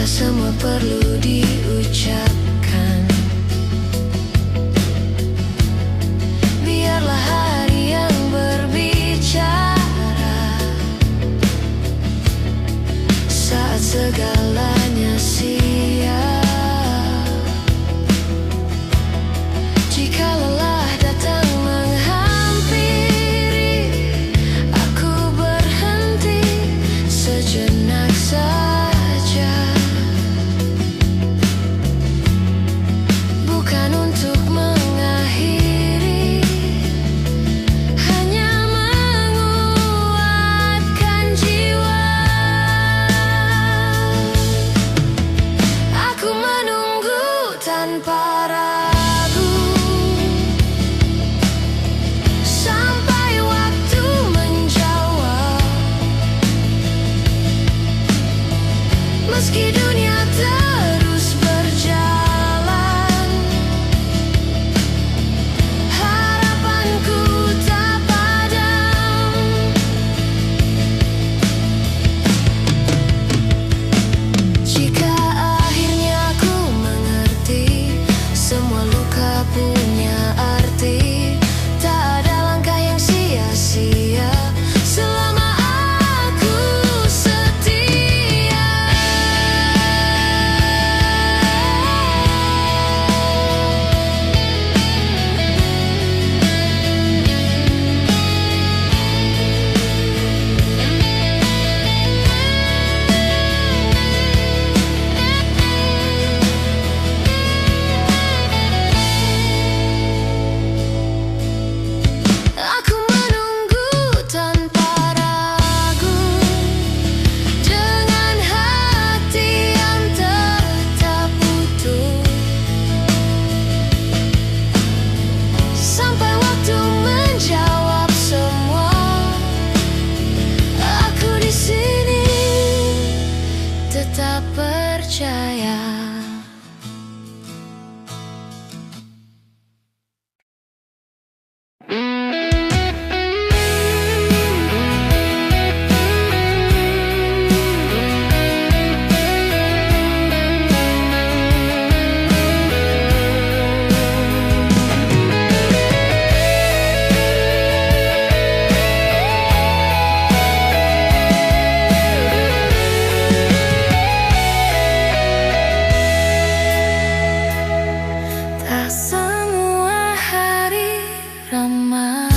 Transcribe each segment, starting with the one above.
semua perlu diucapkan. Biarlah hari yang berbicara saat segalanya siap. Jika lelah datang menghampiri, aku berhenti sejenak saja. Bukan untuk mengakhiri, hanya menguatkan jiwa. Aku menunggu tanpa ragu sampai waktu menjawab. Meski dunia terus berjalan, harapanku tak padam. Jika akhirnya aku mengerti, semua luka punya arti. Tak ada langkah yang sia-sia selama aku setia. Aku menunggu tanpa ragu, dengan hati yang tetap utuh, sampai waktu menjawab semua. Aku di sini tetap percaya. Tak semua hari ramah,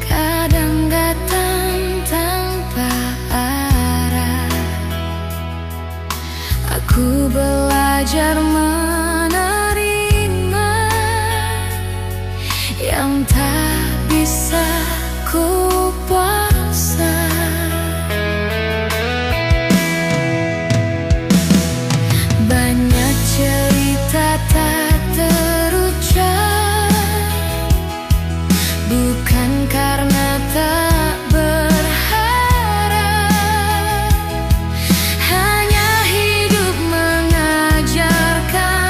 kadang datang tanpa arah. Aku belajar menerima yang tak bisa ku paksa. Banyak cerita tak terucap, bukan karena tak berharap. Hanya hidup mengajarkan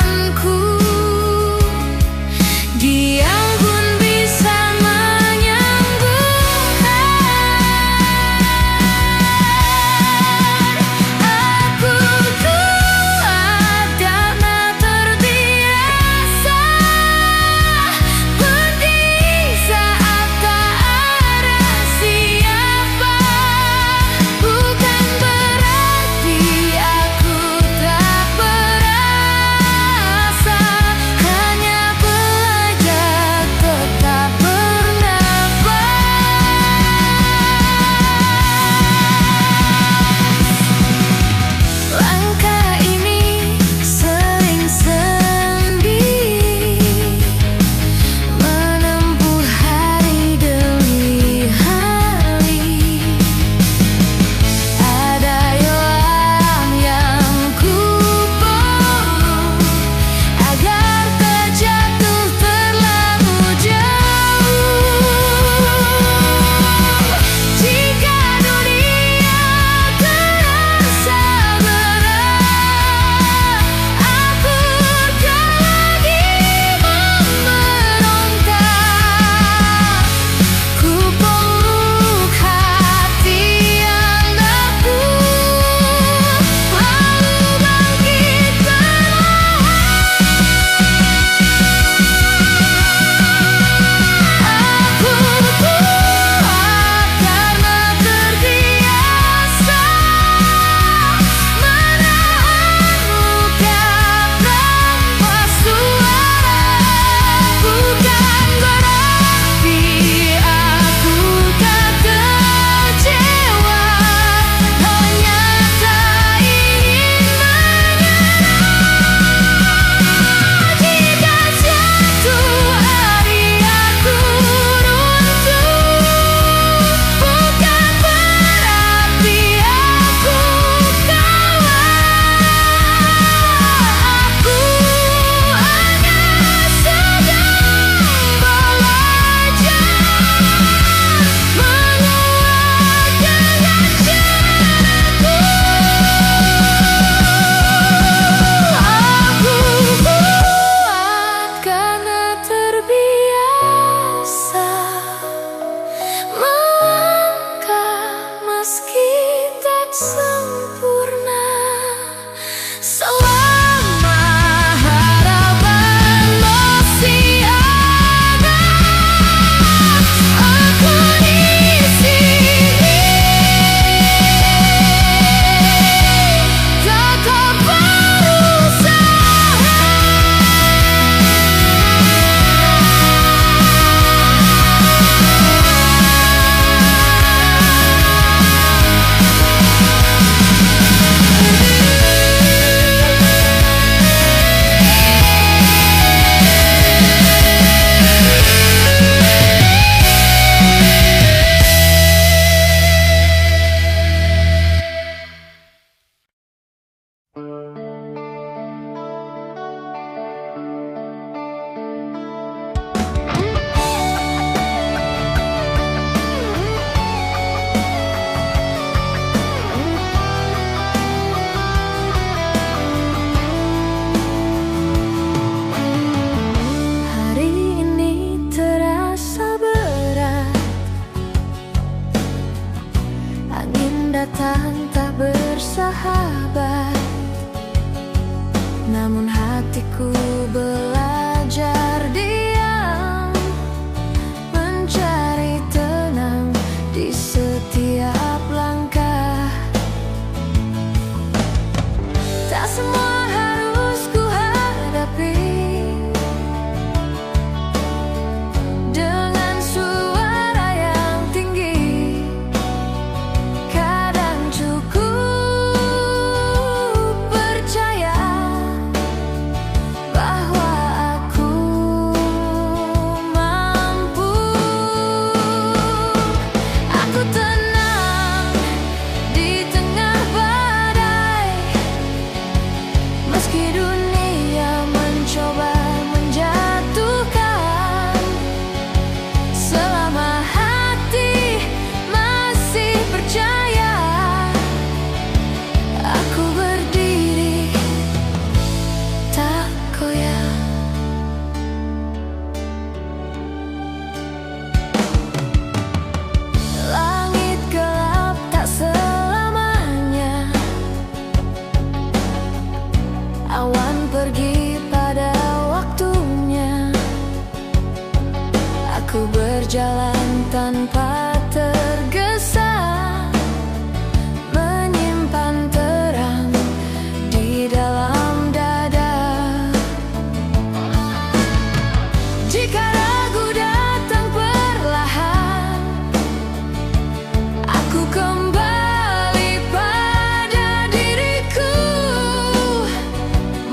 datang tak bersahabat, namun hatiku belajar diam, mencari tenang di setiap langkah. Tak semua harus ku hadapi dengan suara yang tinggi. Kadang cukup percaya bahwa aku mampu. Aku tenang di tengah badai, meski dunia mencoba menjatuhkan. Selama hati masih percaya, aku berdiri tak goyah. Langit gelap tak selamanya, awan pergi pada waktunya. Aku berjalan tanpa tergesa, menyimpan terang di dalam dada. Jika ragu datang perlahan, aku kembali pada diriku,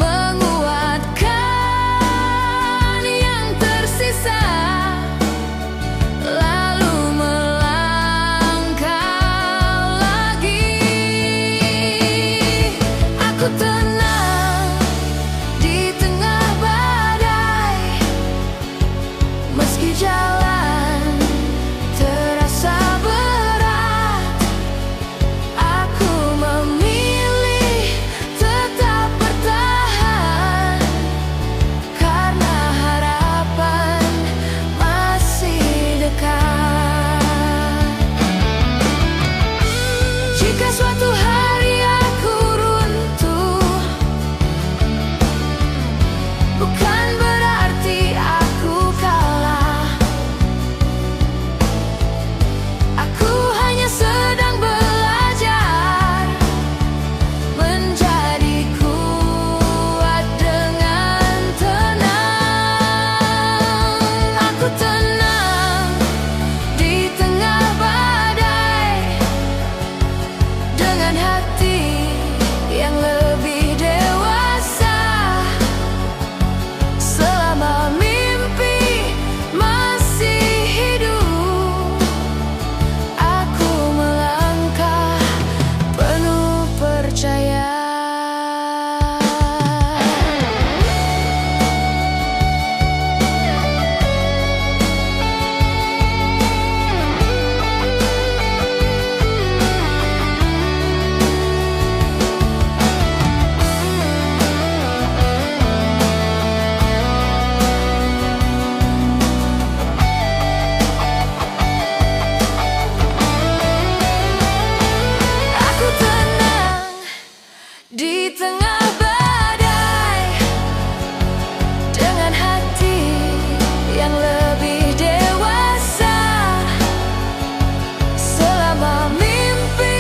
menguatkan yang tersisa, lalu melangkah lagi. Aku tenang di tengah badai, meski jalan terasa berat. Aku memilih tetap bertahan, karena harapan masih dekat. Jika suatu hari aku runtuh, bukan berarti aku kalah. Aku hanya sedang belajar menjadi kuat dengan tenang. Aku tenang di tengah badai, dengan hati yang lebih dewasa. Selama mimpi masih hidup, aku melangkah penuh percaya. Aku tenang di tengah badai, dengan hati yang lebih dewasa. Selama mimpi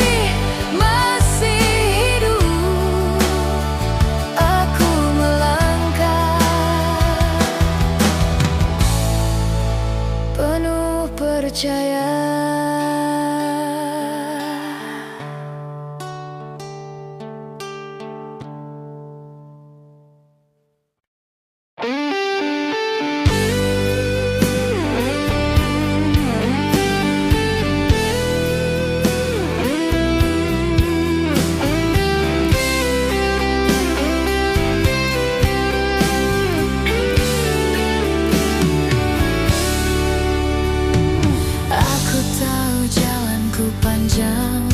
masih hidup, aku melangkah penuh percaya. Aku tahu jalanku panjang,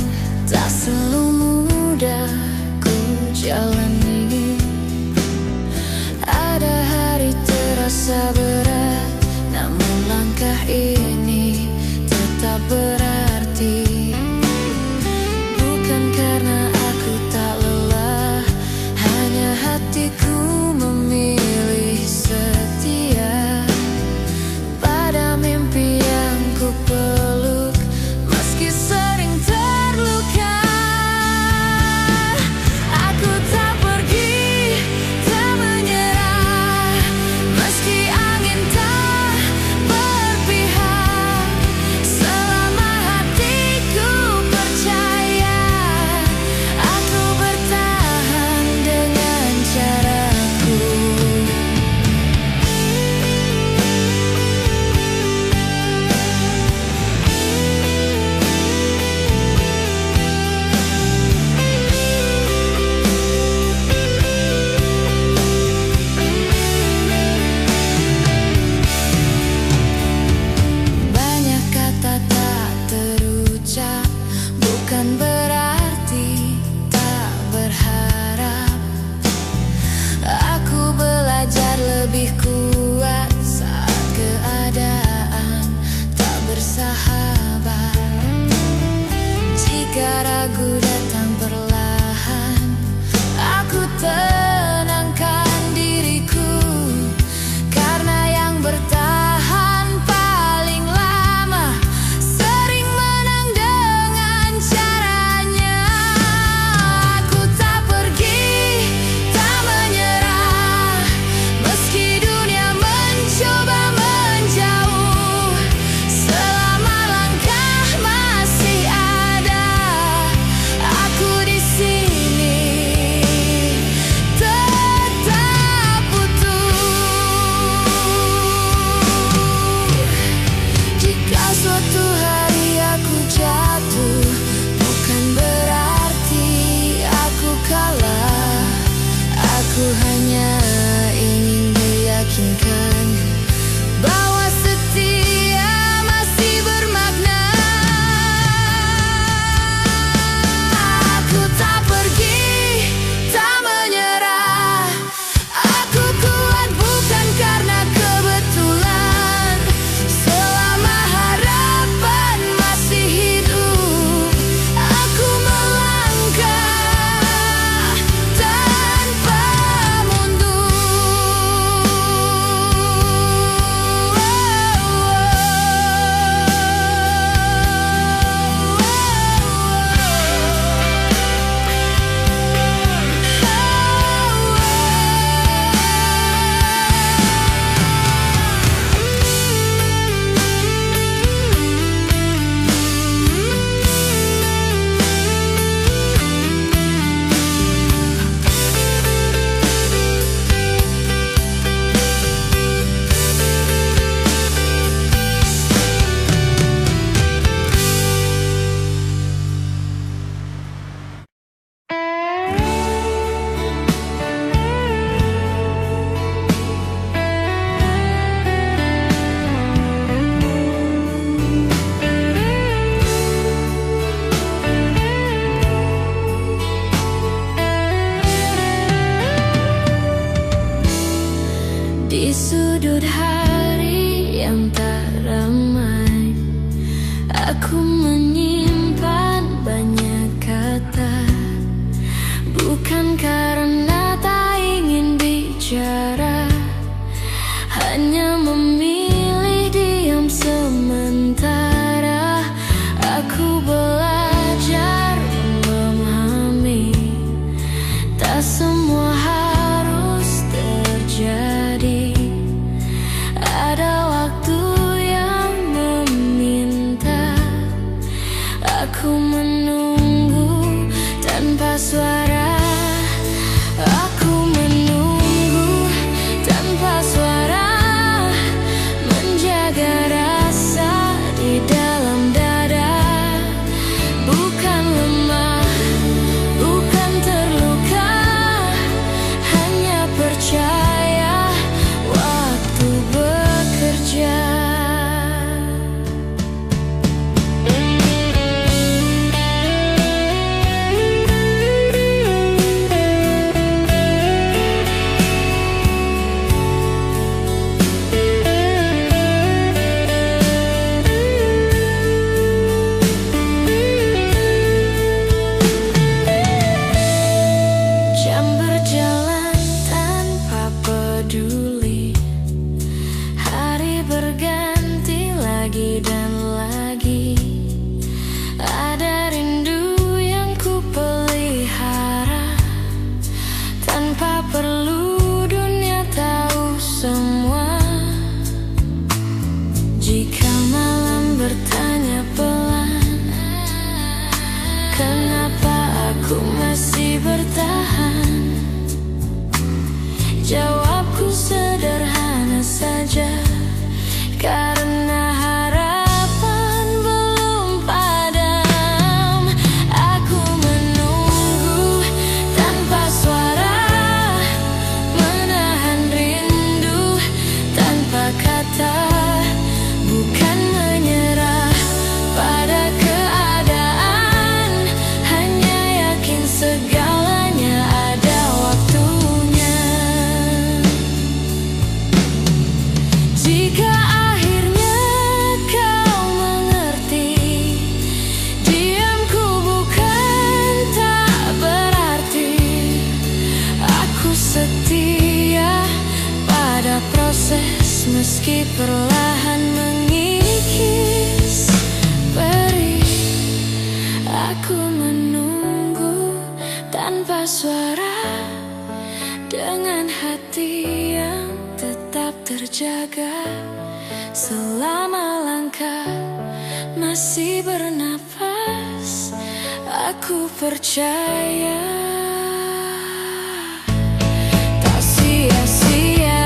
tak selalu mudah ku jalani. Ada hari terasa berat, namun langkah ini tetap berarti. Bukan karena aku tak lelah, hanya hatiku memilih setia pada mimpi yang ku peluk, meski sering terluka. Aku tak pergi, tak menyerah, meski angin tak berpihak. Selama hatiku percaya, aku bertahan dengan caraku. perlahan mengikis perih. Aku menunggu tanpa suara, dengan hati yang tetap terjaga. Selama langkah masih bernapas, aku percaya tak sia-sia.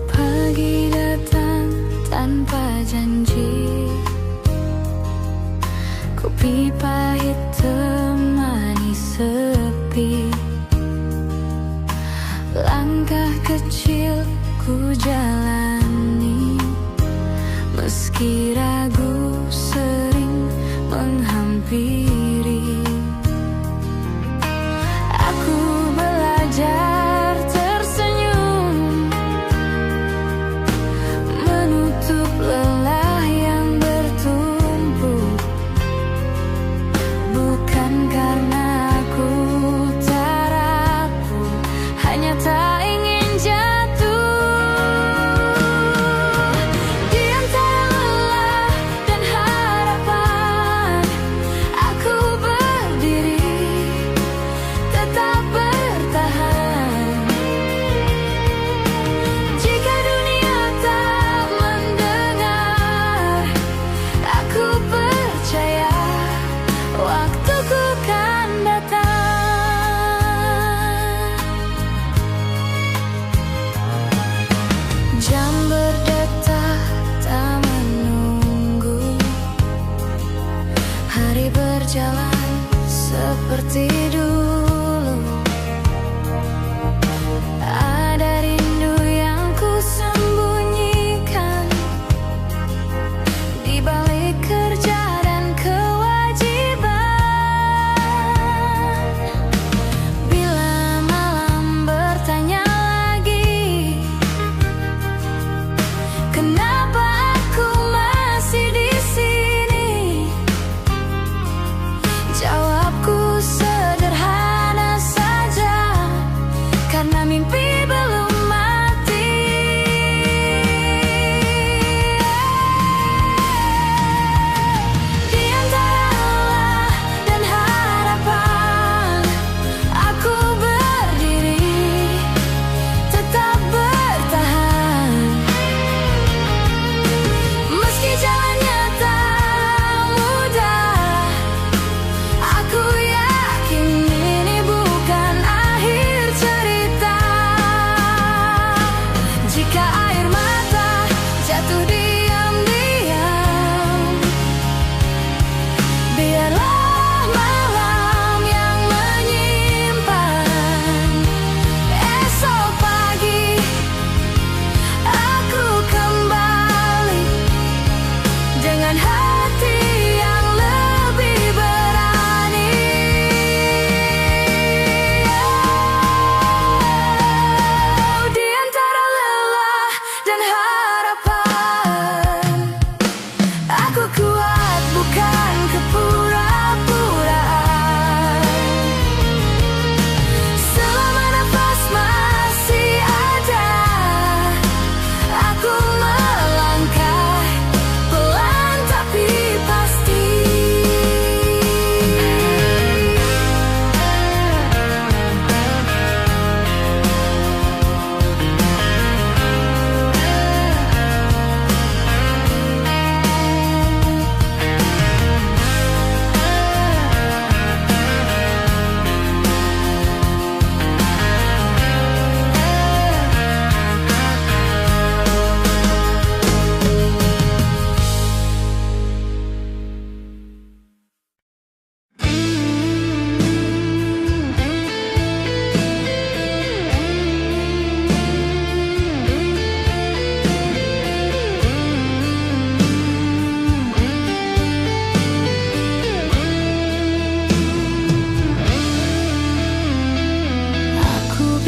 Pagi datang tanpa janji, kopi pahit temani sepi. Langkah kecil ku jalani, meski ragu sering menghampiri. Aku belajar tersenyum, menutup lelah yang bertumpuk. Bukan karena aku tak rapuh, hanya tak ingin jatuh. Di antara lelah dan harapan, aku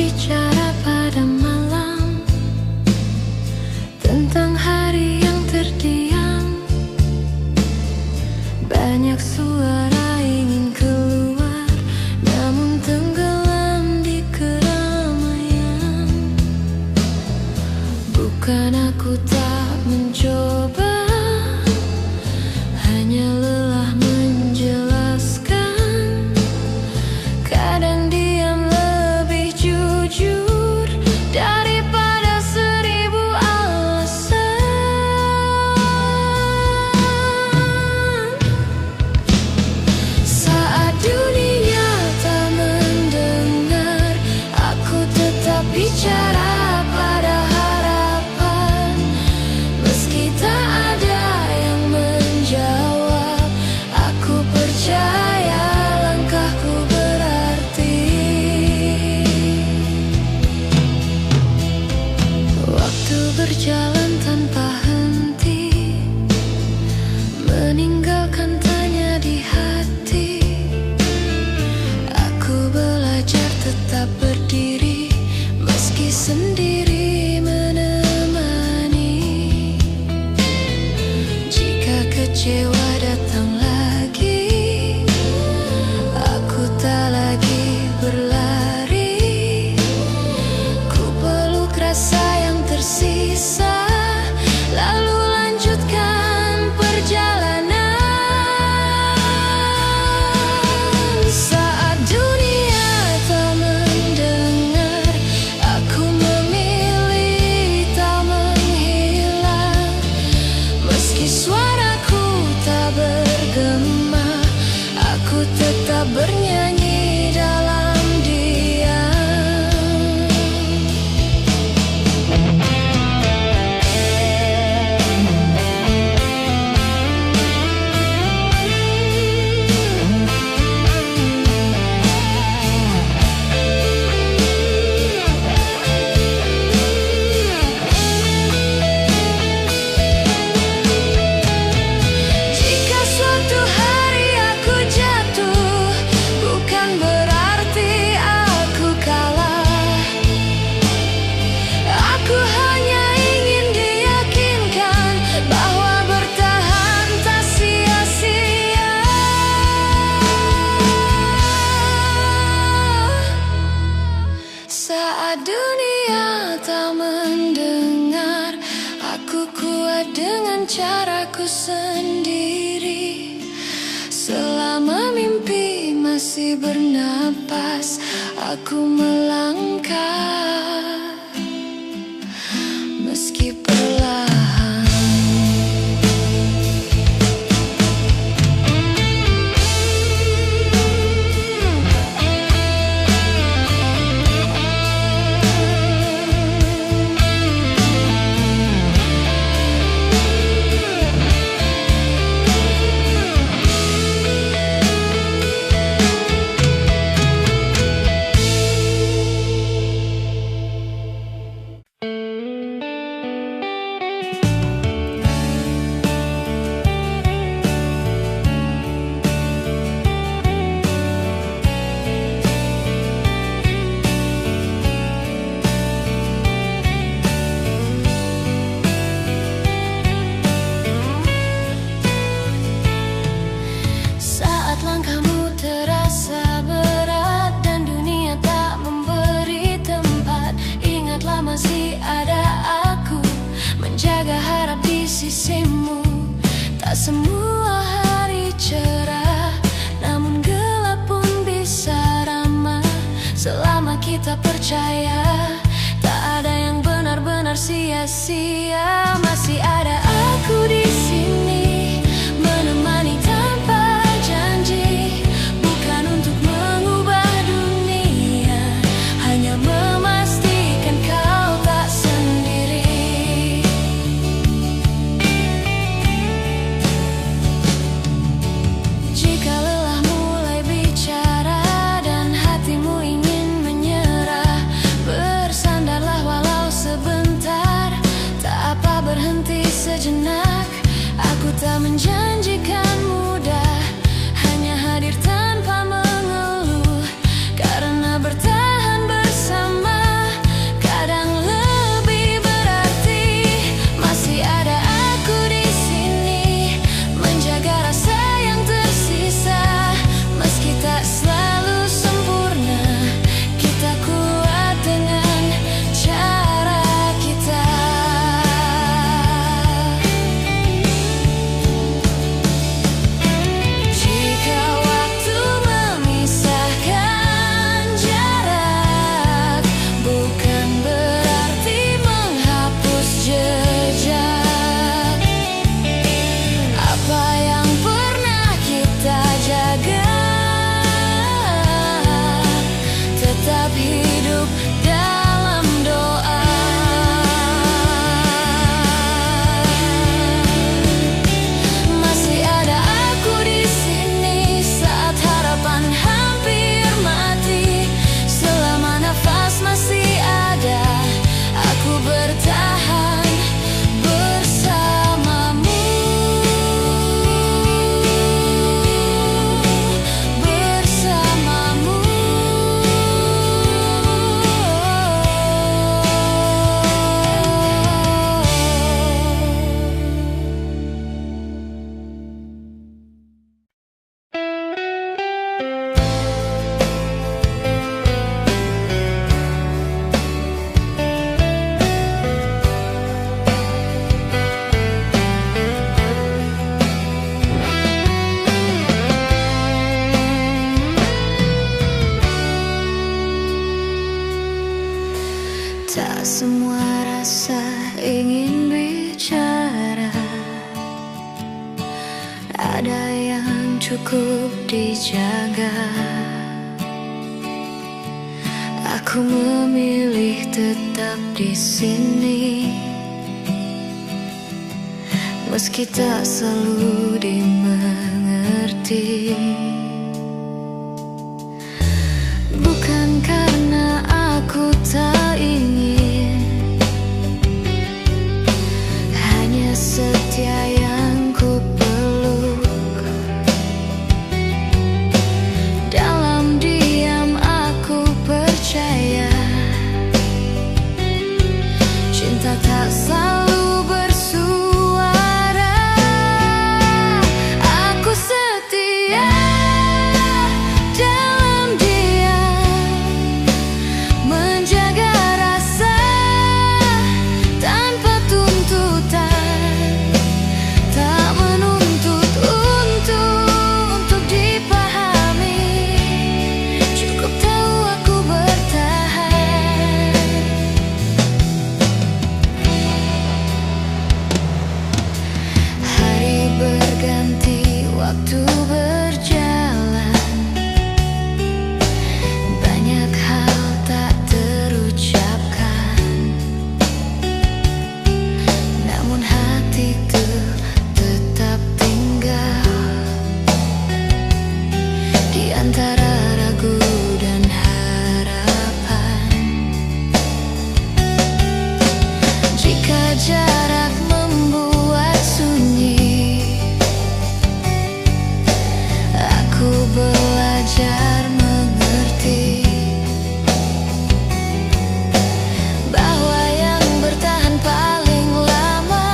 bicara pada malam tentang hari yang terdiam. Banyak suara ingin keluar, namun tenggelam di keramaian. Bukan aku tak mencoba, hanya lelah menjelaskan. Kadang diam lebih jujur daripada 1000 alasan. Saat dunia tak mendengar, aku tetap bicara pada harapan. Meski tak ada yang menjawab, aku percaya langkahku berarti. Waktu berjalan tanpa henti, meninggalkan tanya di hati. Aku belajar tetap berdiri, meski sendiri menemani. Jika kecewa datang lagi, aku tak lagi berlari. Ku peluk rasa yang tersisa, lalu lanjutkan perjalanan. Saat dunia tak mendengar, aku memilih tak menghilang. Meski suaraku tak bergema, aku tetap bernyanyi dalam diam. Jika suatu hari aku jatuh, bukan berarti aku kalah. Aku hanya ingin diyakinkan bahwa bertahan tak sia-sia. Saat dunia tak mendengar, aku kuat dengan caraku sendiri. Selama mimpi masih bernapas, aku melangkah meski perlahan. Saat langkahmu terasa berat dan dunia tak memberi tempat, ingatlah masih ada aku menjaga harap di sisimu. Tak semua hari cerah, namun gelap pun bisa ramah. Selama kita percaya, tak ada yang benar-benar sia-sia. Masih ada aku di sini, menemani tanpa janji. Bukan untuk mengubah dunia, hanya memastikan kau tak sendiri. Jika lelah mulai bicara dan hatimu ingin menyerah, bersandarlah walau sebentar. Tak apa berhenti sejenak, aku tak menjanjikan mudah, hanya hadir tanpa mengeluh. Karena bertahan bersama Tak semua rasa ingin bicara, ada yang cukup dijaga. Aku memilih tetap di sini, meski tak selalu dimengerti. Bukan karena aku tak ingin, hanya setia yang ku peluk. Dalam diam aku percaya, cinta tak selalu bersuara. Aku setia dalam diam, menjaga rasa tanpa tuntutan. Tak menuntut untuk dipahami, cukup tahu aku bertahan. Hari berganti, waktu berjalan, banyak hal tak terucapkan, namun hatiku tetap tinggal di antara ragu dan harapan. Jika jarak membuat sunyi, aku belajar mengerti bahwa yang bertahan paling lama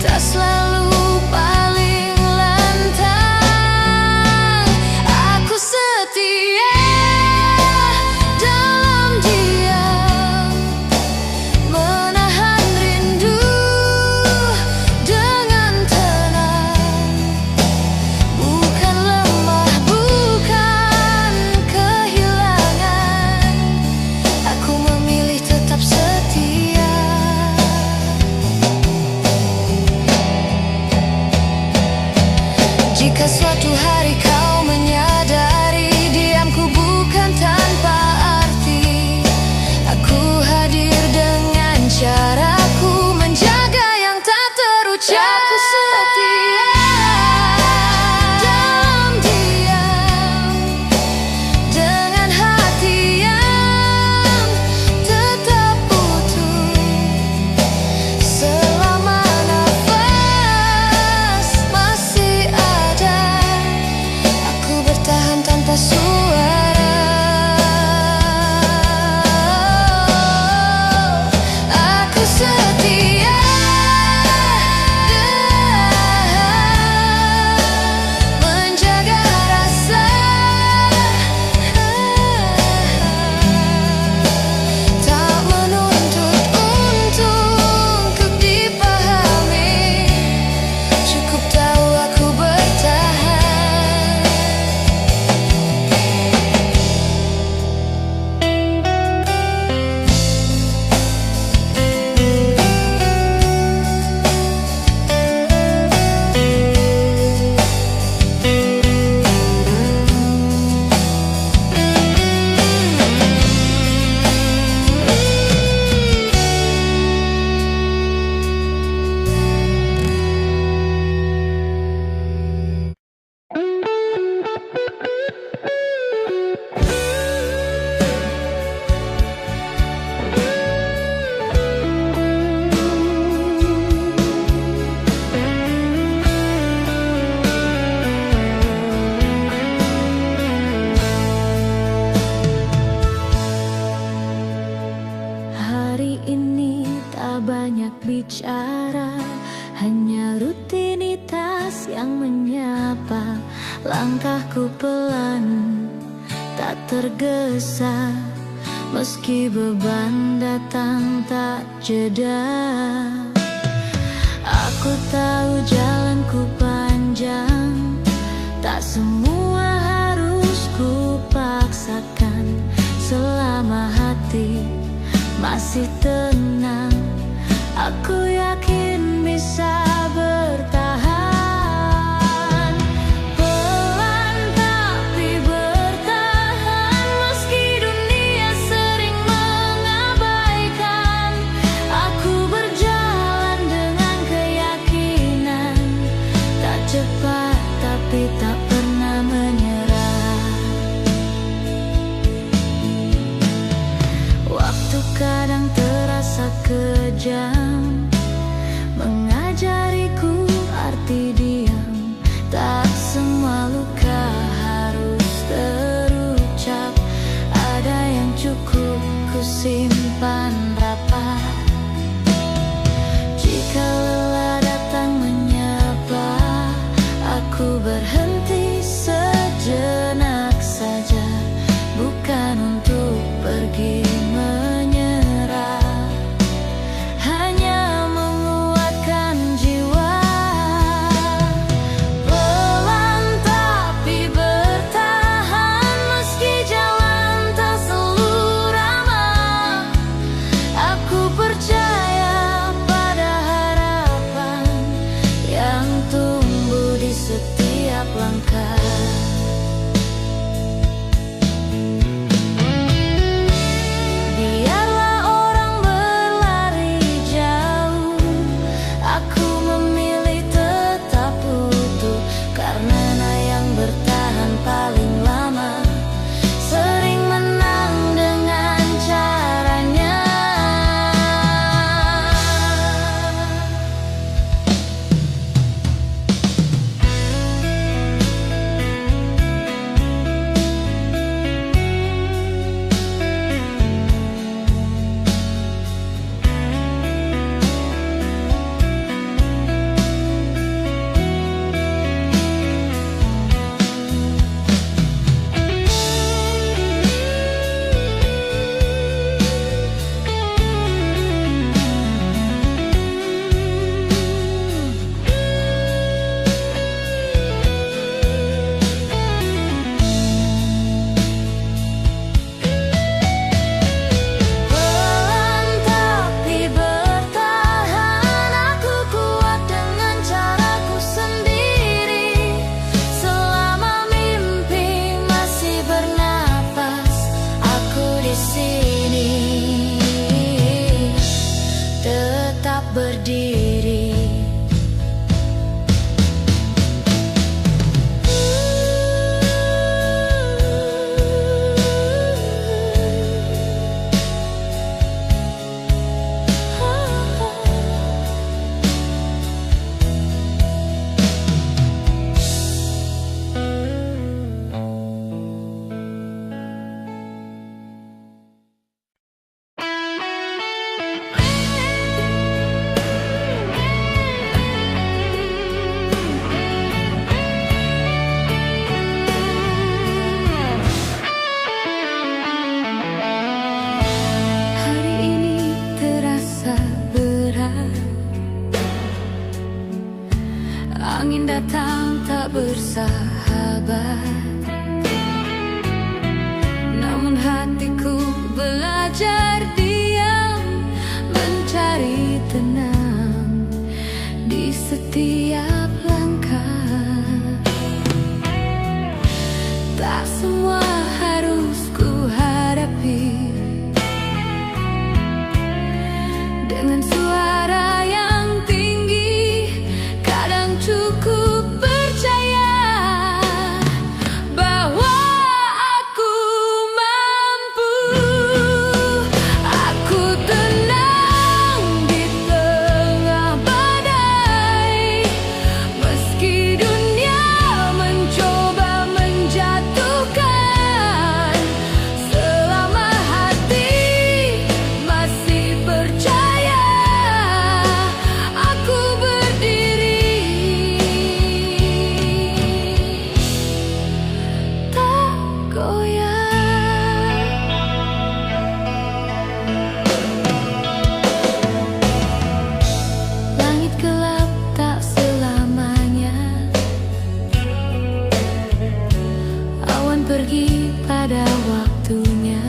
tak selalu paling lantang. Aku setia dalam diam, menahan rindu dengan tenang. Bukan lemah, bukan kehilangan, aku memilih tetap setia. Jika suatu hari kau menyadari diamku bukan tanpa arti, aku hadir dengan caraku, menjaga yang tak terucap. Aku setia dalam diam, dengan hati yang tetap utuh. Selama nafas masih ada, aku bertahan tanpa suara. Aku setia menjaga rasa, tak menuntut untuk dipahami, cukup tahu aku bertahan. Hari ini tak banyak bicara, hanya rutinitas yang menyapa. Langkahku pelan, tak tergesa, meski beban datang tak jeda. Aku tahu jalanku panjang, tak semua harus ku paksakan. hati masih tenang. Aku yakin bisa bertahan. Pelan tapi bertahan, meski dunia sering mengabaikan. Aku berjalan dengan keyakinan, tak cepat tapi tak pernah menyerah. Waktu kadang terasa kejam, mengajariku arti diam. Tak semua luka harus terucap, ada yang cukup ku simpan rapat. Jika lelah datang menyapa, aku berhenti sejenak saja, bukan untuk pergi menyerah, hanya menguatkan jiwa. Pelan tapi bertahan, meski jalan tak selalu ramah. Aku percaya pada harapan yang tumbuh di setiap langkah. Biarlah orang berlari jauh, aku memilih tetap utuh, karena yang bertahan paling lama sering menang dengan caranya. Pelan tapi bertahan, aku kuat dengan caraku sendiri. Selama mimpi masih bernapas, aku di sini tetap berdiri. Hari ini terasa berat, angin datang tak bersahabat, namun hatiku belajar diam, mencari tenang di setiap langkah. Tak semua harus ku hadapi dengan suara yang tinggi. Kadang cukup percaya bahwa aku mampu. Aku tenang di tengah badai, meski dunia mencoba menjatuhkan. Selama hati masih percaya, aku berdiri, tak goyah. Langit gelap tak selamanya, awan pergi pada waktunya.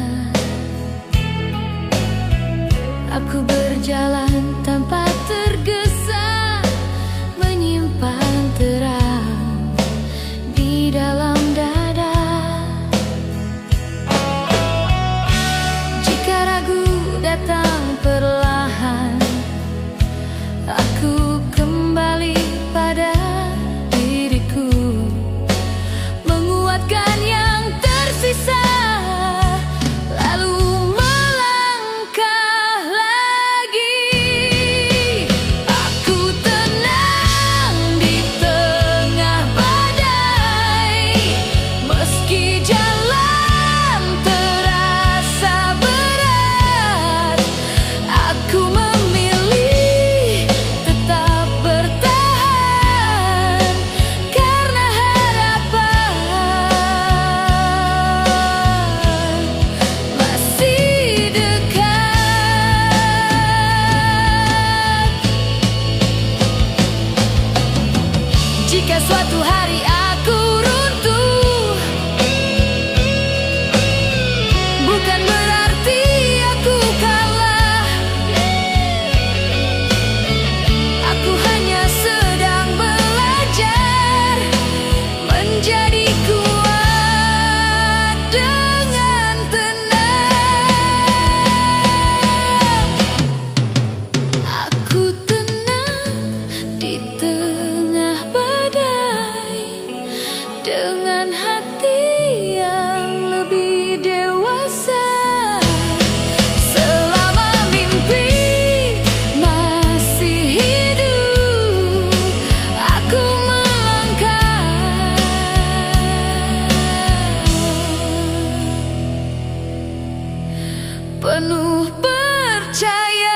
dengan tenang. Aku tenang di tengah badai dengan hati yang lebih dewasa. Selama mimpi masih hidup, aku melangkah penuh percaya.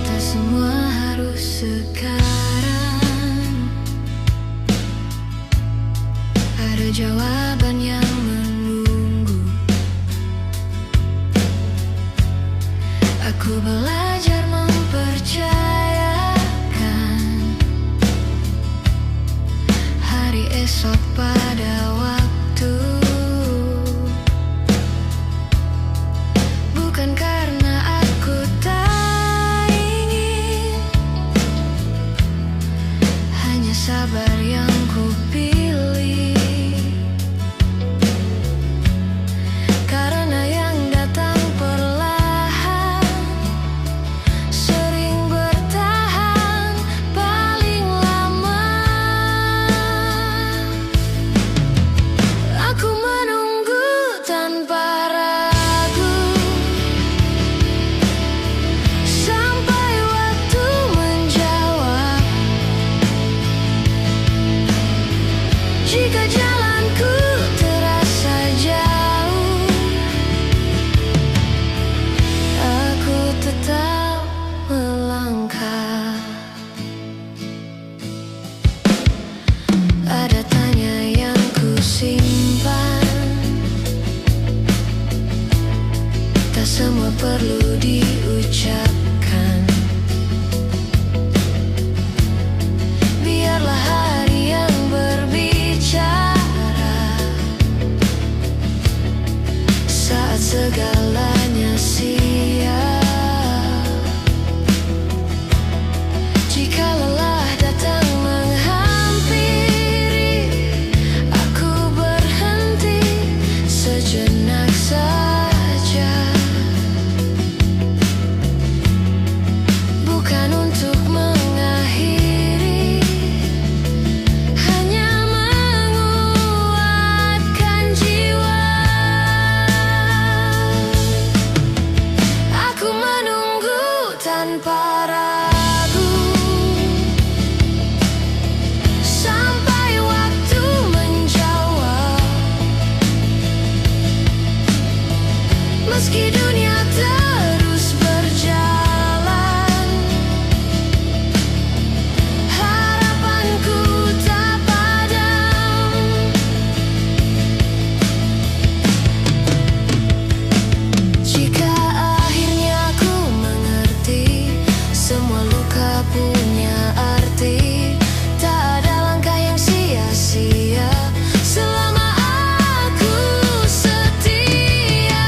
Tak semua harus sekarang. Ada jawaban yang menunggu. Aku belajar mempercayakan hari esok pada waktu. Bukan karena aku tak ingin, hanya sabar yang kupilih. Karena yang datang perlahan sering bertahan paling lama. Aku menunggu tanpa ragu sampai waktu menjawab. Jika jalanku terasa jauh, aku tetap melangkah. Ada tanya yang ku simpan, tak semua perlu diucapkan. Biarlah hari yang berbicara saat segalanya siap. Jika lelah datang menghampiri, aku berhenti sejenak saja. Bukan untuk mengakhiri, hanya menguatkan jiwa. Aku menunggu tanpa ragu sampai waktu menjawab. Meski dunia terus berjalan, harapanku tak padam. Jika akhirnya aku mengerti semua luka punya arti, tak ada langkah yang sia-sia selama aku setia.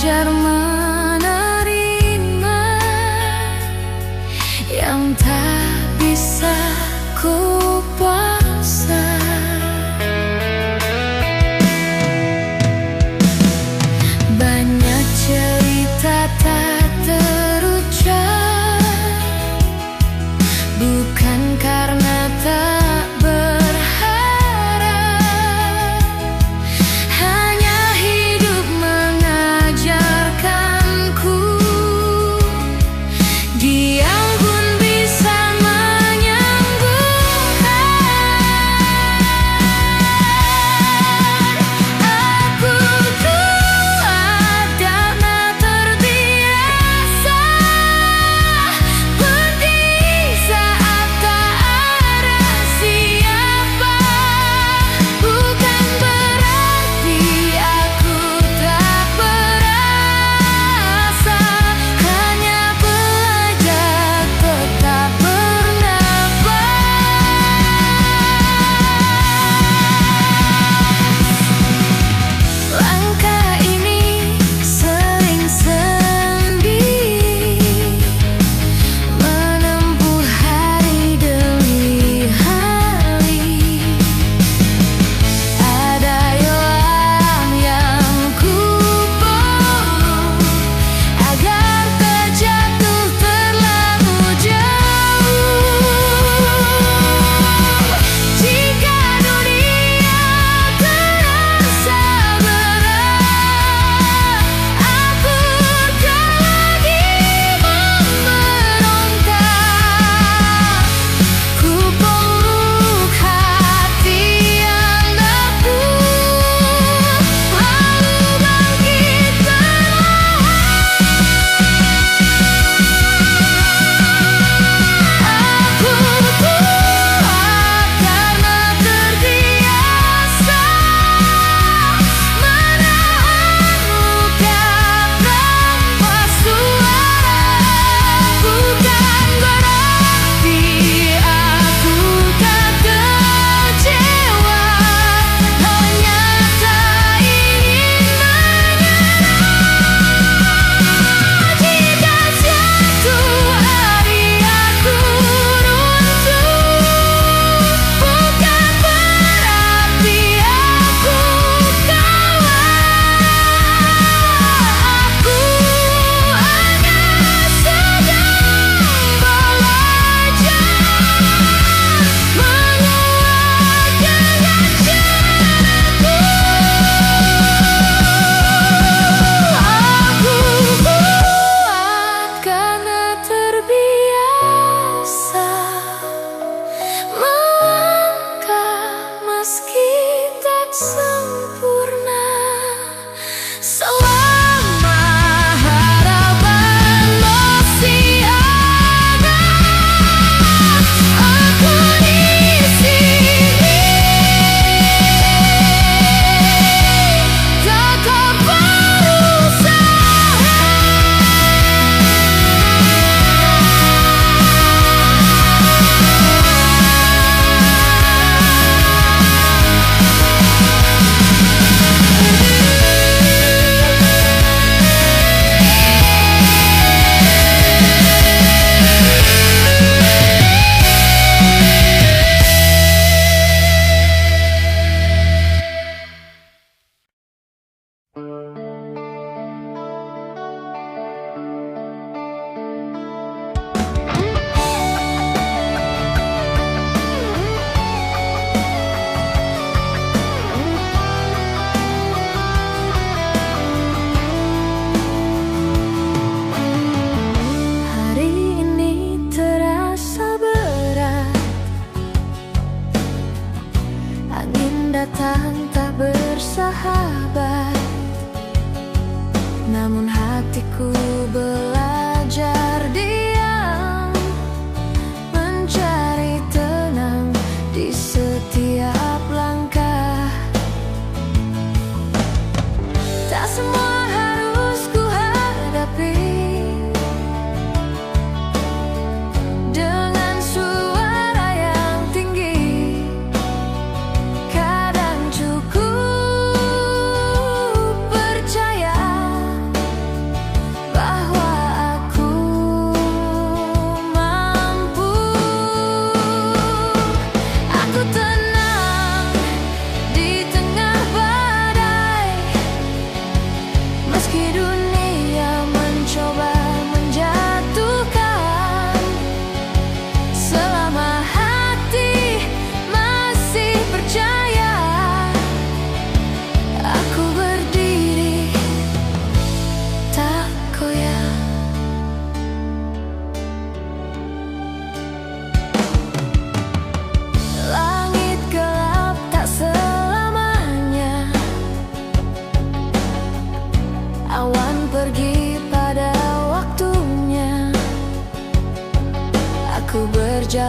belajar menerima yang tak bisa ku paksa. Banyak cerita tak terucap, bukan karena tak berharap, hanya hidup mengajarkanku. Diam pun bisa menyembuhkan. Aku kuat karena terbiasa berdiri saat tak ada siapa. Bukan berarti aku tak berasa, hanya belajar tetap bernafas. Langkah ini sering sendiri, menempuh hari demi hari. Ada yoam yang kupoh agar tak jatuh terlalu jauh. Jika dunia terasa berat, aku tak lagi memberontak. Ku peluk hati yang rapuh, lalu bangkit perlahan. Aku kuat karena terbiasa menahan luka tanpa suara. Bukan berarti aku tak kecewa, hanya tak ingin menyerah. Jika suatu hari aku runtuh, bukan berarti aku kalah. Aku hanya sedang belajar menguat dengan caraku. Aku kuat karena terbiasa melangkah meski tak sempurna. Selama harapan masih ada, aku di sini tetap berusaha. Hari ini terasa berat, angin datang tak bersahabat, namun hatiku belajar diam, mencari tenang di setiap langkah. Tak semua harus ku hadapi dengan suara yang tinggi. Kadang cukup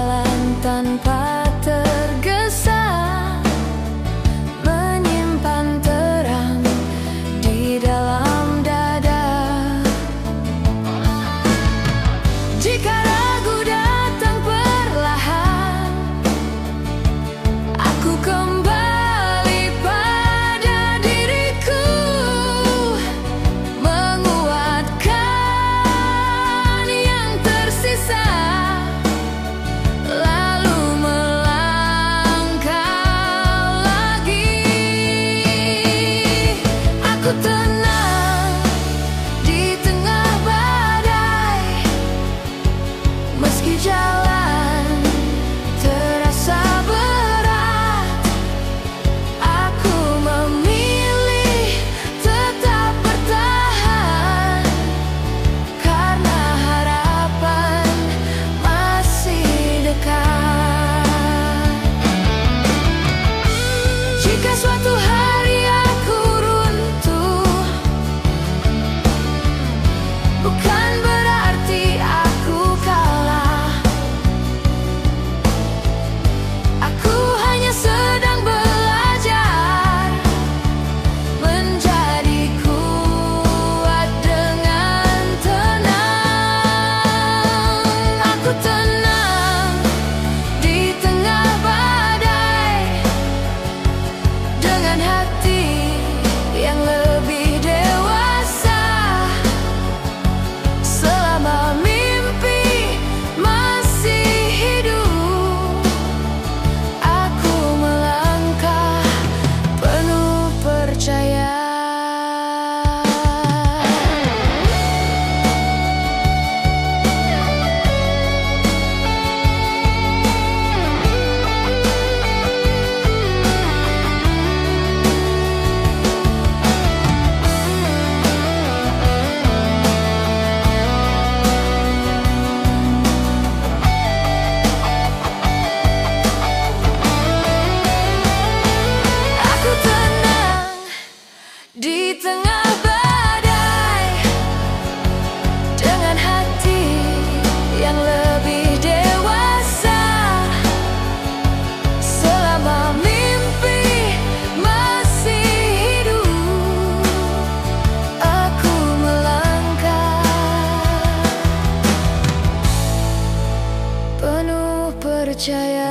berjalan tanpa tergesa, menyimpan terang di dalam dada. Jika ragu datang perlahan, aku kembali pada diriku, menguatkan yang tersisa, lalu melangkah lagi. Aku tenang di tengah badai, meski jalan terasa berat. Aku memilih tetap bertahan, karena harapan masih dekat. Jika suatu hari aku runtuh, bukan berarti aku kalah. Aku hanya sedang belajar menjadi kuat dengan tenang. Aku tenang di tengah badai, dengan hati yang lebih dewasa. Selama mimpi masih hidup, aku melangkah penuh percaya. Aku tenang di tengah badai, dengan hati yang lebih dewasa. Selama mimpi masih hidup, aku melangkah penuh percaya.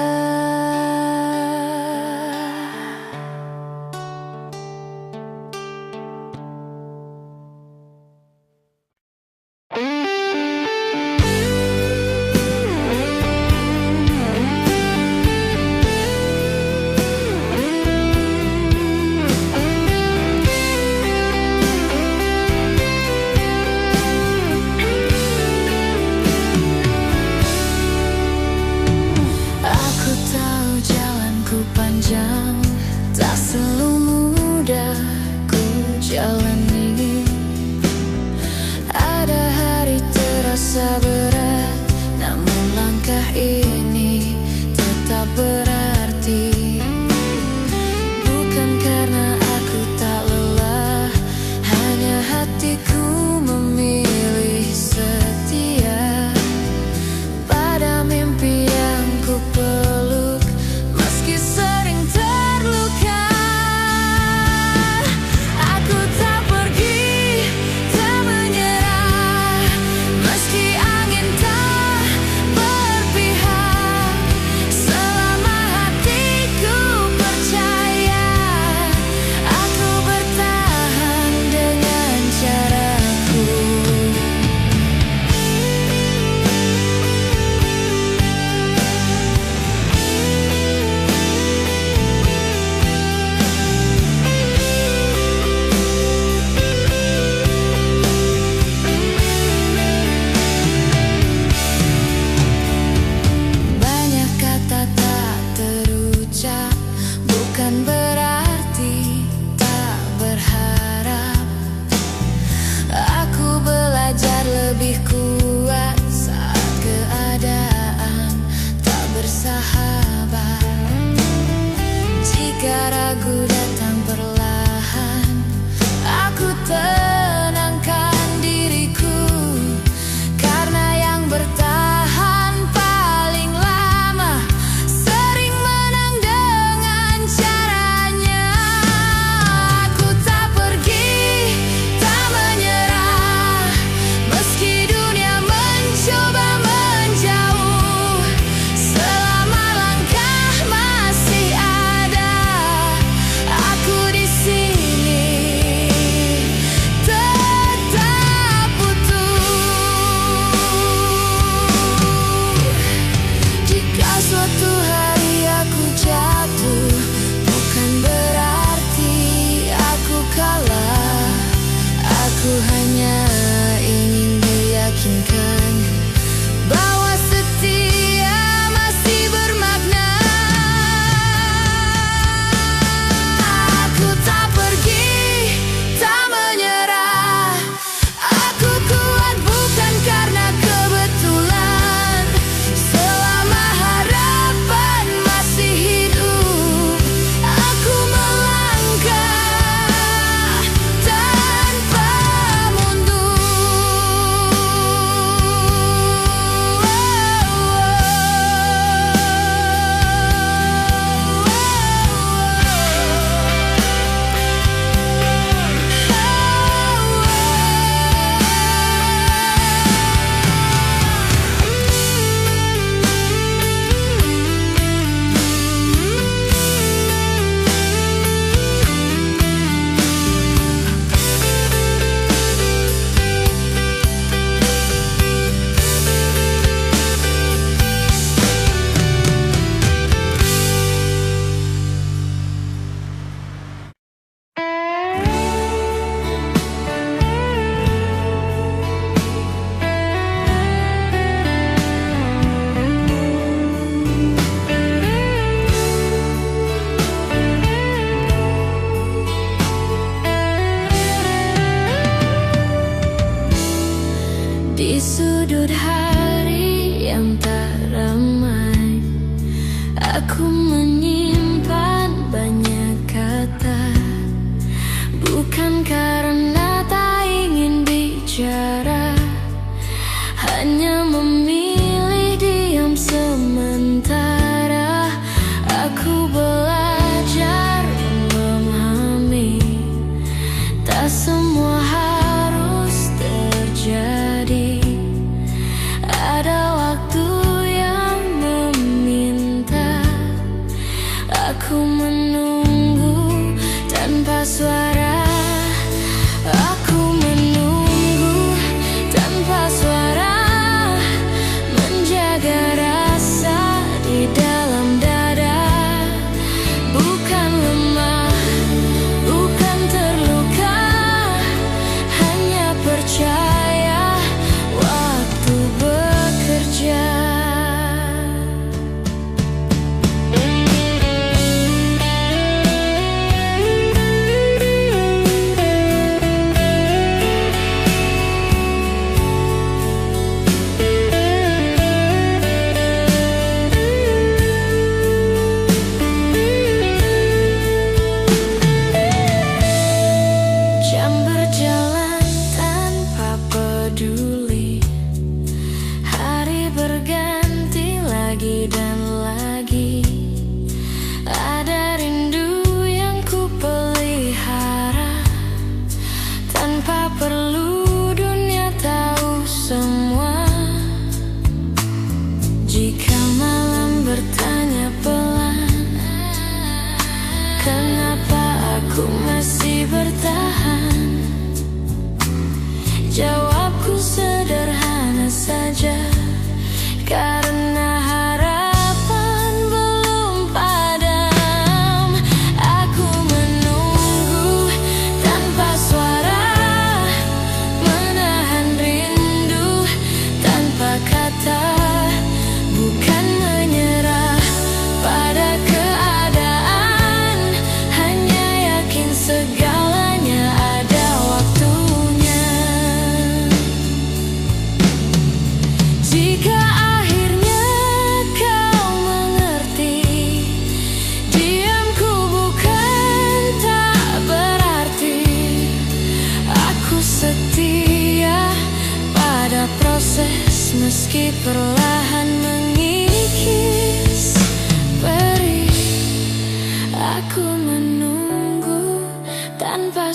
Aku tak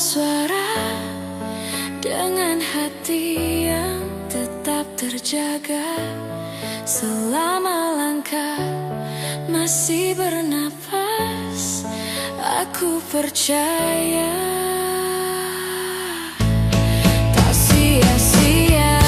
suara dengan hati yang tetap terjaga. Selama langkah masih bernapas, aku percaya tak sia-sia.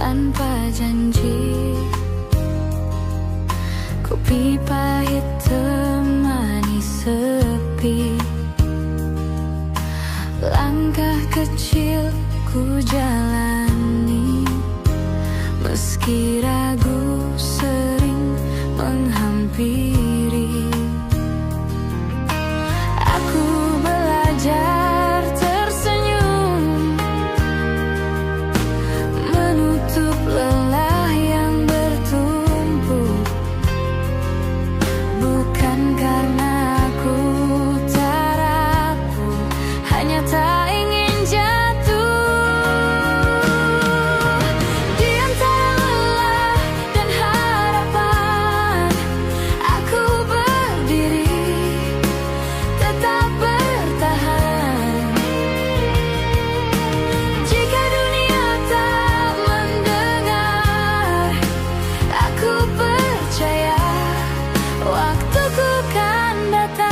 Tanpa janji, kopi pahit temani sepi. Langkah kecil ku jalani, meski ragu sering menghampiri. Aku belajar lelah yang bertumpuk, bukan karena aku tak rapuh, hanya tak ingin jatuh. Di antara lelah dan harapan, aku berdiri, tetap bertahan. Jika dunia tak mendengar, aku percaya waktuku kan datang.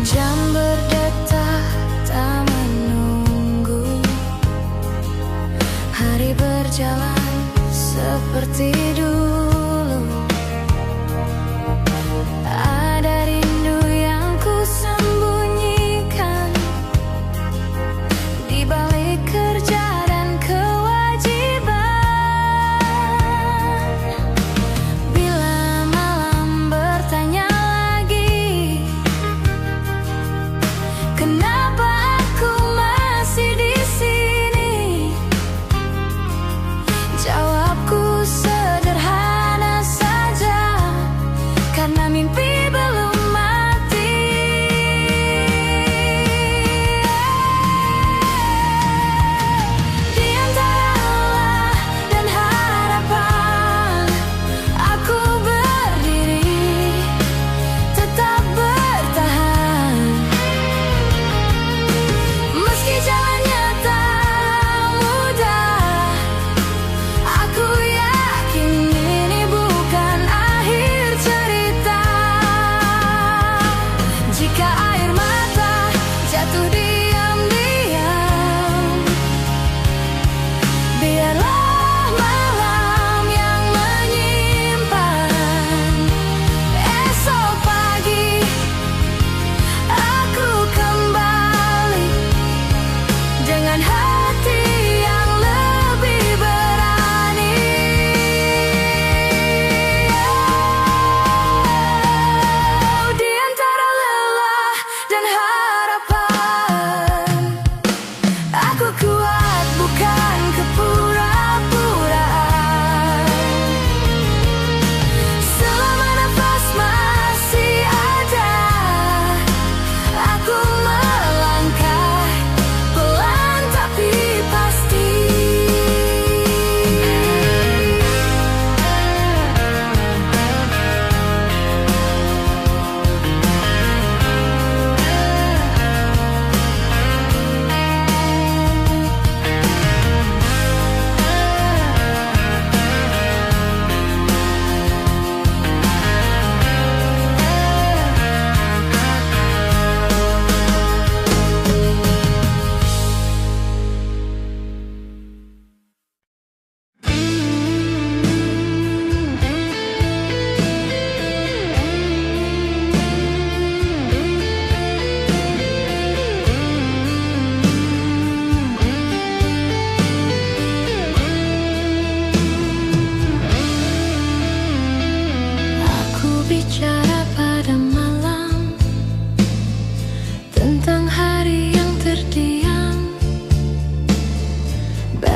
Jam berdetak tak menunggu, hari berjalan seperti dulu. Ada rindu yang ku sembunyikan di balik kerja dan kewajiban. Bila malam bertanya lagi, kenapa aku masih di sini? Jawabku sederhana,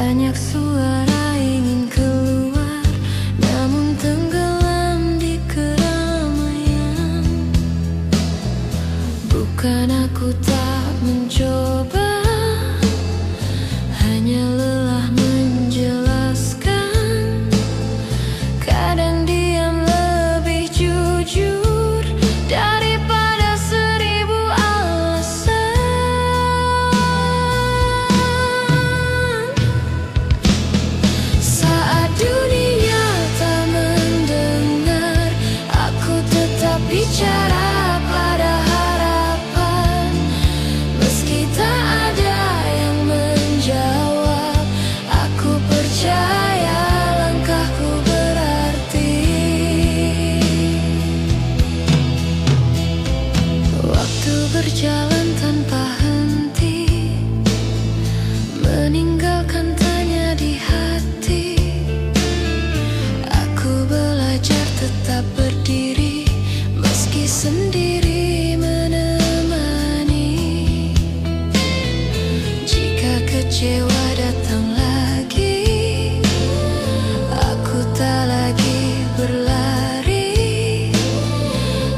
Banyak suara ingin keluar, namun tenggelam di keramaian. Bukan aku tak mencoba, hanya lelah menjelaskan. Kadang diam lebih jujur daripada 1000 alasan. Saat dunia tak mendengar, aku tetap bicara pada harapan. Meski tak ada yang menjawab, aku percaya langkahku berarti. Waktu berjalan tanpa henti, meninggalkan tanya di hati. Aku belajar tetap berdiri, meski sendiri menemani. Jika kecewa datang lagi, aku tak lagi berlari.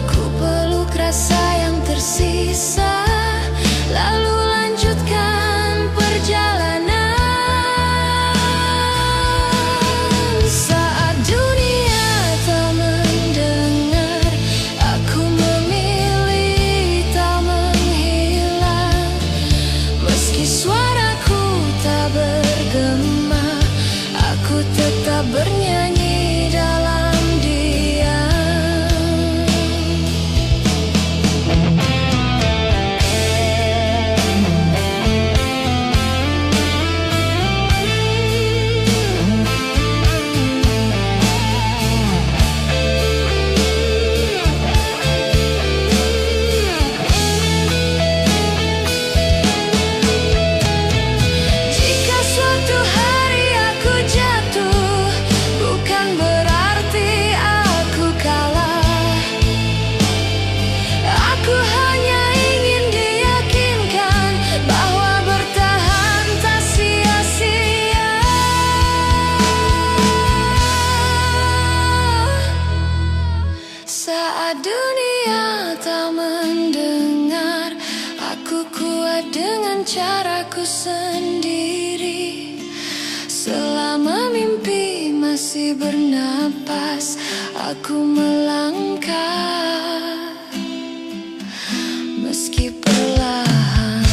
Ku peluk rasa yang tersisa, lalu lanjutkan perjalanan. Saat dunia tak mendengar, aku memilih tak menghilang. Meski suaraku tak bergema, aku tetap bernyanyi dalam diam. Jika suatu hari aku jatuh, bukan berarti aku kalah. Aku hanya ingin diyakinkan bahwa bertahan tak sia-sia. Saat dunia tak mendengar, aku kuat dengan caraku sendiri. Selama mimpi masih bernapas, aku melangkah meski perlahan.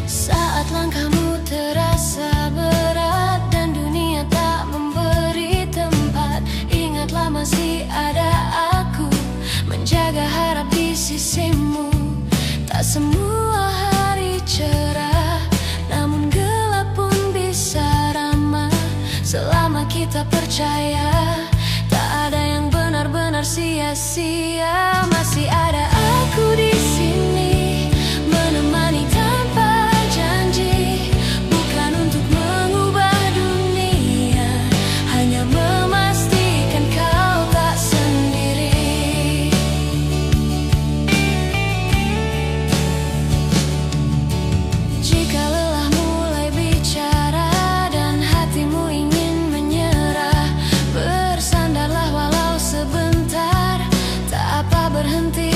Saat langkahmu terasa berat dan dunia tak memberi tempat, ingatlah masih ada aku menjaga harap di sisimu. Tak semua hari cerah, namun gelap pun bisa ramah. Selama kita percaya, tak ada yang benar-benar sia-sia. Masih ada aku di sini, menemani tanpa janji. Bukan untuk mengubah dunia, hanya memastikan kau tak sendiri. Jika lelah mulai bicara dan hatimu ingin menyerah, bersandarlah walau sebentar. Tak apa berhenti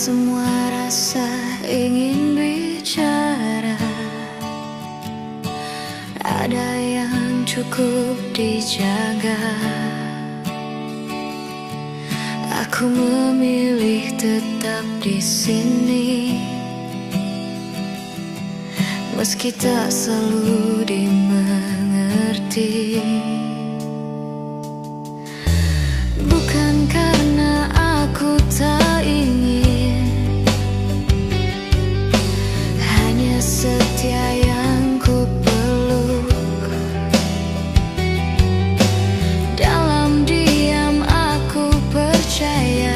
semua rasa ingin bicara. Ada yang cukup dijaga. Aku memilih tetap di sini, meski tak selalu dimengerti. Bukan karena aku tak ingin, hanya setia yang ku peluk. Dalam diam aku percaya,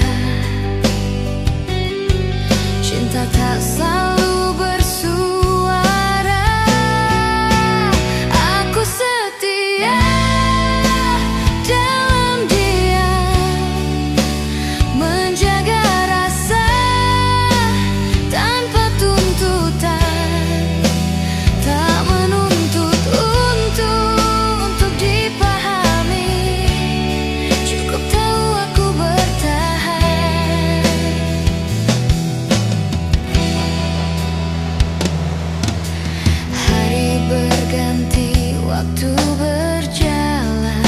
cinta tak selalu bersuara. Aku setia dalam diam, menjaga rasa tanpa tuntutan. Tak menuntut untuk dipahami, cukup tahu aku bertahan. Hari berganti, waktu berjalan,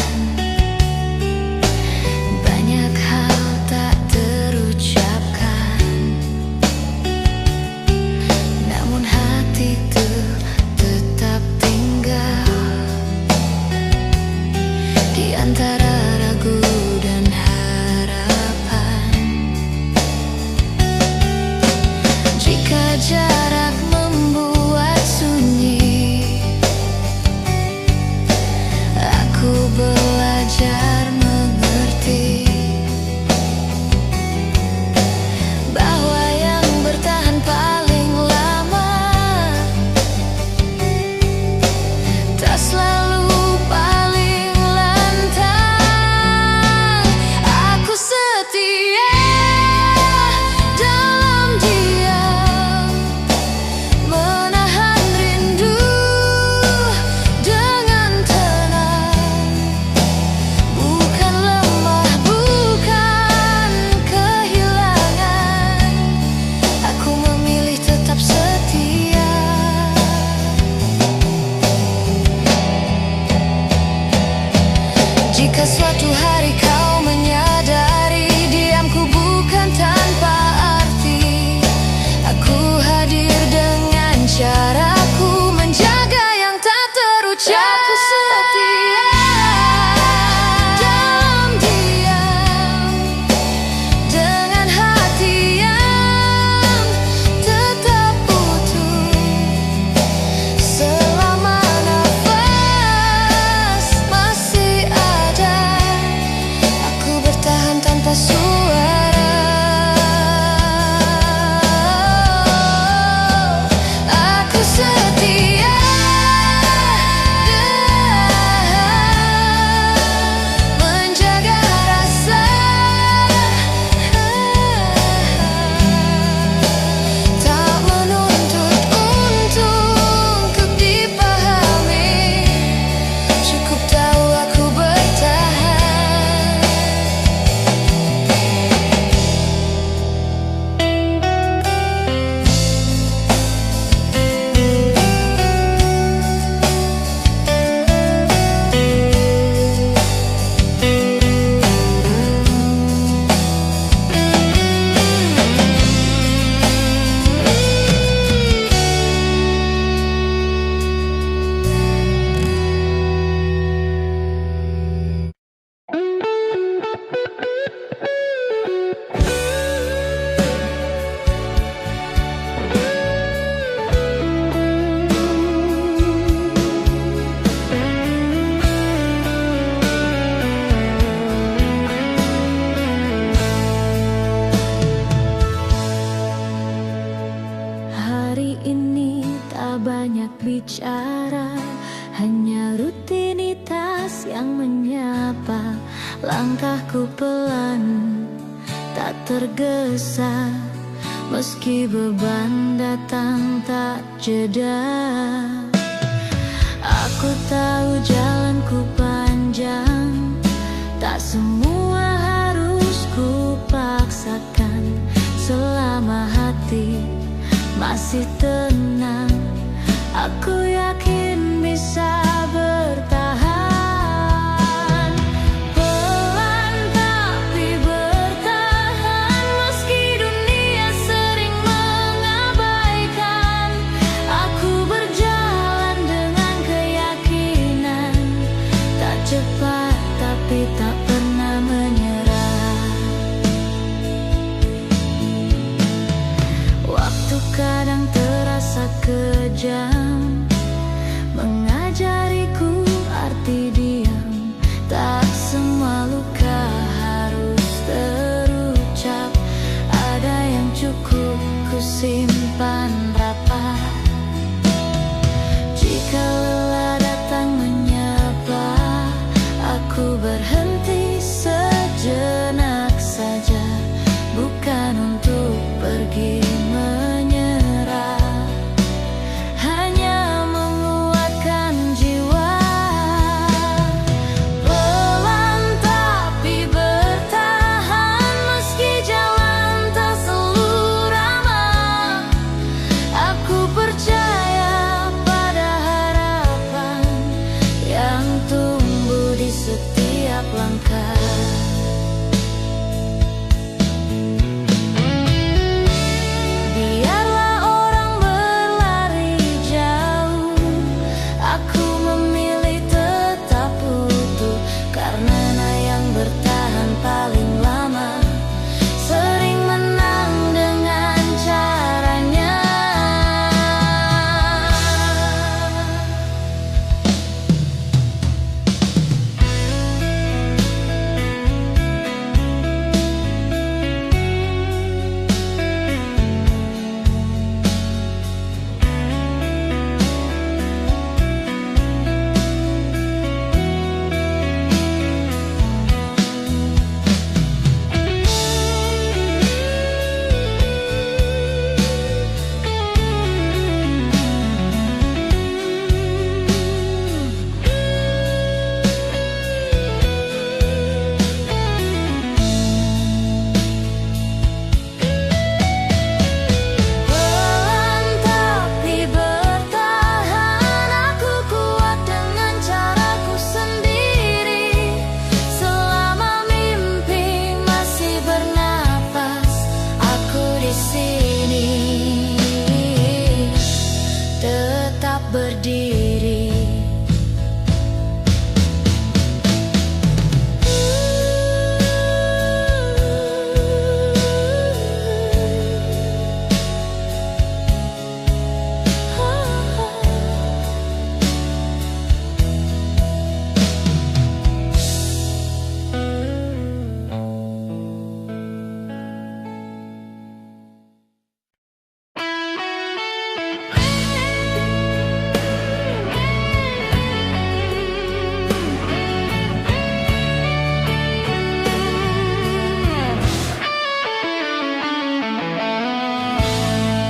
banyak hal tak terucapkan, namun hatiku tetap tinggal di antara ragu dan harapan. Jika jarak membuat sunyi, aku belajar mengerti bahwa yang bertahan paling lama tak selalu paling lantang. Aku setia dalam diam, menahan rindu dengan tenang. Bukan lemah, bukan kehilangan, aku memilih tetap setia. Jika suatu hari kau menyadari diamku bukan tanpa arti, aku hadir dengan caraku, menjaga yang tak terucap. Aku setia dalam diam, dengan hati yang tetap utuh. Selama nafas masih ada, aku bertahan tanpa suara. Aku setia menjaga rasa, tak menuntut untuk dipahami, cukup tahu aku bertahan. Hari ini tak banyak bicara, hanya rutinitas yang menyapa. Langkahku pelan, tak tergesa, meski beban datang tak jeda. Aku tahu jalanku panjang, tak semua harus ku paksakan. Selama masih tenang. Aku yakin bisa bertahan. Pelan tapi bertahan, meski dunia sering mengabaikan. Aku berjalan dengan keyakinan, tak cepat tapi tak pernah menyerah. Waktu kadang terasa kejam, mengajariku arti diam. Tak semua luka harus terucap, ada yang cukup ku simpan rapat. Jika lelah datang menyapa, aku berhenti sejenak saja, bukan untuk pergi menyerah, hanya menguatkan jiwa. Pelan tapi bertahan, meski jalan tak selalu ramah. Aku percaya pada harapan yang tumbuh di setiap langkah. Biarlah orang berlari jauh, aku memilih tetap utuh, karena yang bertahan paling lama sering menang dengan caranya. Pelan tapi bertahan, aku kuat dengan caraku sendiri. Selama mimpi masih bernapas, aku di sini tetap berdiri.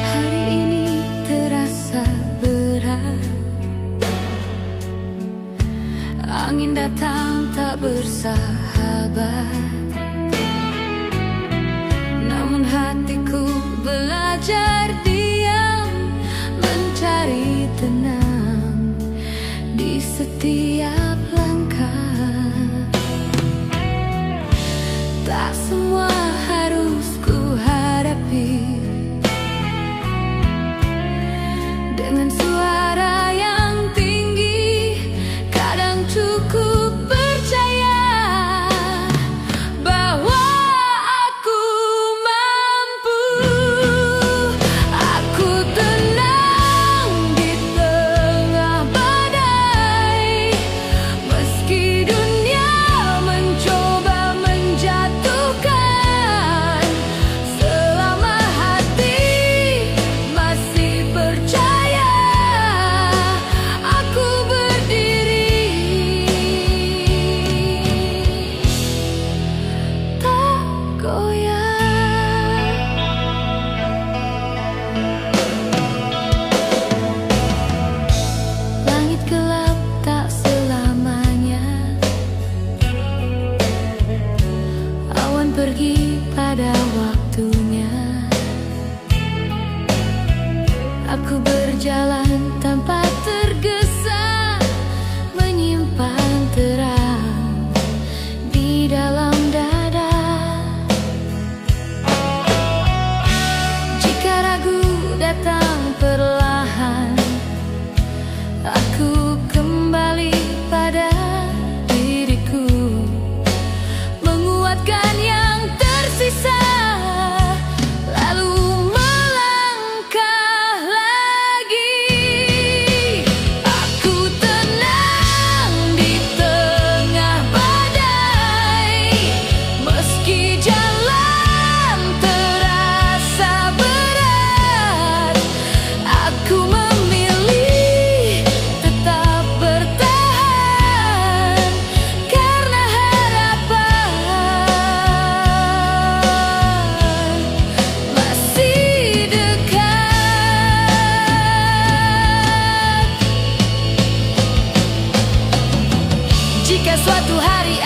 Hari ini terasa berat, angin datang tak bersahabat, namun hatiku belajar diam, mencari tenang di setiap langkah. Tak semua harus ku hadapi dengan suara yang tinggi. Kadang cukup percaya bahwa aku mampu. Aku tenang di tengah badai, Jika suatu hari